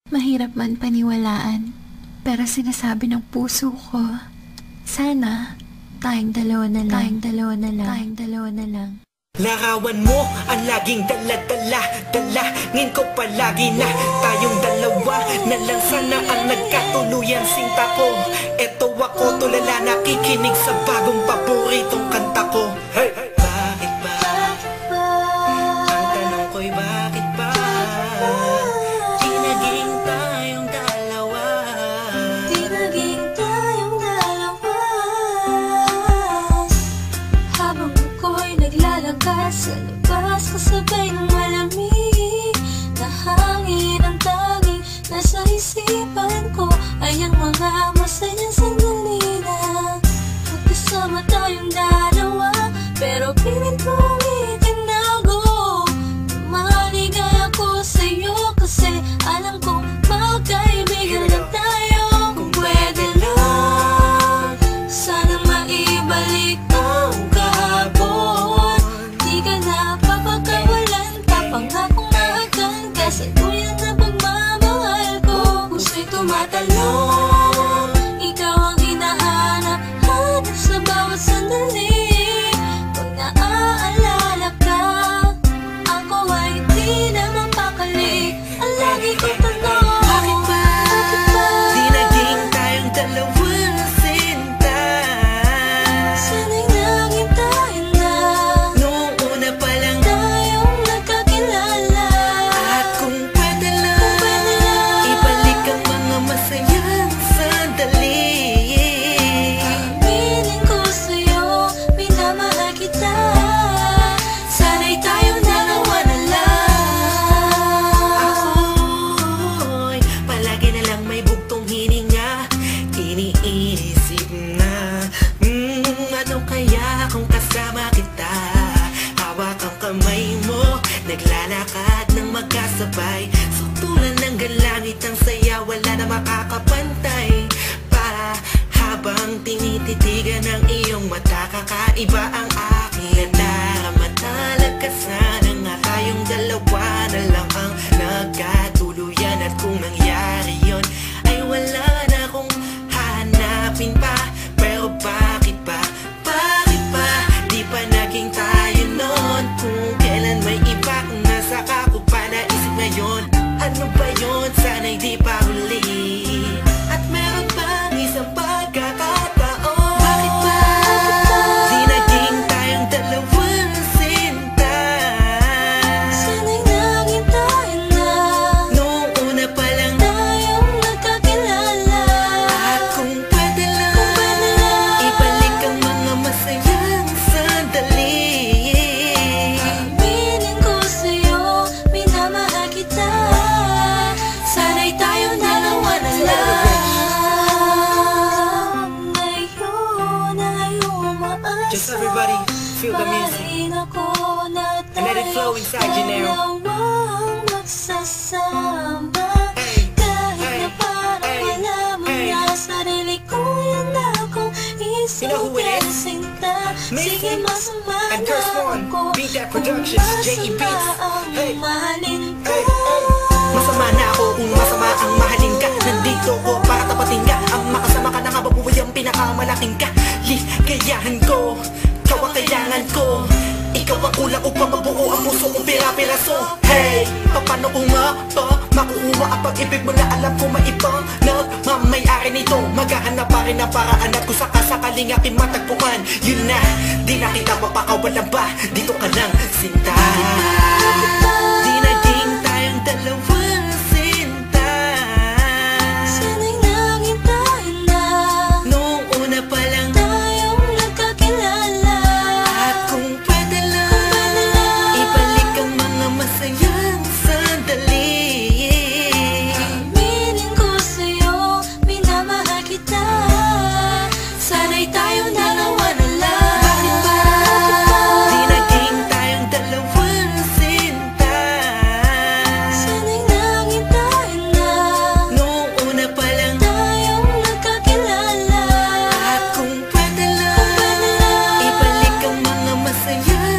Mahirap man paniwalaan, pero sinasabi ng puso ko, sana tayong dalawa na lang, tayong dalawa na lang. Larawan mo ang laging dala-dala, dalangin ko palagi na tayong dalawa na lang sana ang nagkatuluyan sinta ko. Eto ako tulala nakikinig sa bagong paboritong kanta ko. Hey! Bakit ba? Ang tanong ko'y bakit ba? Di naging tayong dalawa. Di naging tayong dalawa. Habang ako'y naglalagay sa labas, kasabay ng malamig na hangin, ang tanging nasa isipan ko ay ang mga masayang sandali na magkasama tayong dalawa. Pero pilit mong itinago, maligay ako sa'yo kasi alam kong magkaibigan lang tayo. Kung pwede lang, sana maibalik ang kahapon. Di ka na papagkawalan, papangakong mahagan ka sa tuyan na pagmamahal ko. Puso'y tumatalon, ikaw ang hinahanap, hanap sa bawat sandali. Pag naaalala ka, ako ay di na mapakali. Ang lagi kong tanong, Bakit ba? Di naging tayong dalawa na sinta. sana'y naging tayo na Noong una pa lang. tayong nagkakilala. At kung pwede lang, ibalik ang mga masayang sandali. Aminin ko sa'yo, minamahal kita. Sana'y tayong dalawa na lang. Ako'y palagi na lang may bugtong hininga, iniisip na ano kaya kung kasama kita. Hawak ang kamay mo, naglalakad ng magkasabay. Sutulan ng galangit ang saya, wala na makakapantay pa. Habang tinititigan ng iyong mata, kakaiba ang aking nadarama. Talaga sana nga tayong dalawa na lang ang nagkatuluyan. At kung nangyari yun, ay wala na akong hahanapin pa. Pero bakit ba? Bakit ba? Di pa naging tayo nun? Kung kailan may iba, kung nasa ka ko pa naisip ngayon. Ano ba yun? Sana'y di pa huli. At meron pang isang pagkakataon. Bakit ba? Di naging tayong dalawa na sinta. Sana'y naging tayo na Noong una pa lang. tayong nagkakilala. At kung pwede lang, ibalik ang mga masayang sandali. Aminin ko sa'yo, minamahal kita. Sana'y tayong dalawa na lang. Ngayon ay umaasa, Just everybody, feel the music. parin ako na And let it flow inside you now. dalawang magsasama. Hey, Kahit hey, na parang hey, wala mo hey. na sarili ko, yan akong You know who it is? sinta. Missy Sige, masama and na Firstborn, ako Beat That kung Productions, J.E. Beats. masama ang Hey, mahalin ka. hey, hey. Masama na ako kung masama ang mahalin ka. Nandito ko para tapatin ka. Ang makasama ka na nga babuhay ang pinakamalaking ka. Ligayahan ko, ikaw ang kailangan ko. Ikaw ang kulang upang mabuo ang puso kong pira-piraso. Hey, paano ko nga ba makuha ang pag-ibig mo na alam ko maibang nagmamayari nito? Maghahanap pa rin ang paraan at kung sakasakaling aking matagpuan, yun na, di na kita mapakawalan ba? Dito ka lang, sinta. Di naging tayong dalawa na sinta. Sana'y naging tayo na Noong una pa lang. tayong nagkakilala. At kung pwede lang, ibalik ang mga masayang sandali. Aminin ko sa'yo, minamahal kita. Sana'y tayong dalawa na lang. Bakit ba? Di naging tayong dalawa na sinta. Sana'y naging tayo na Noong una pa lang. tayong nagkakilala. At kung pwede lang, ibalik ang mga masayang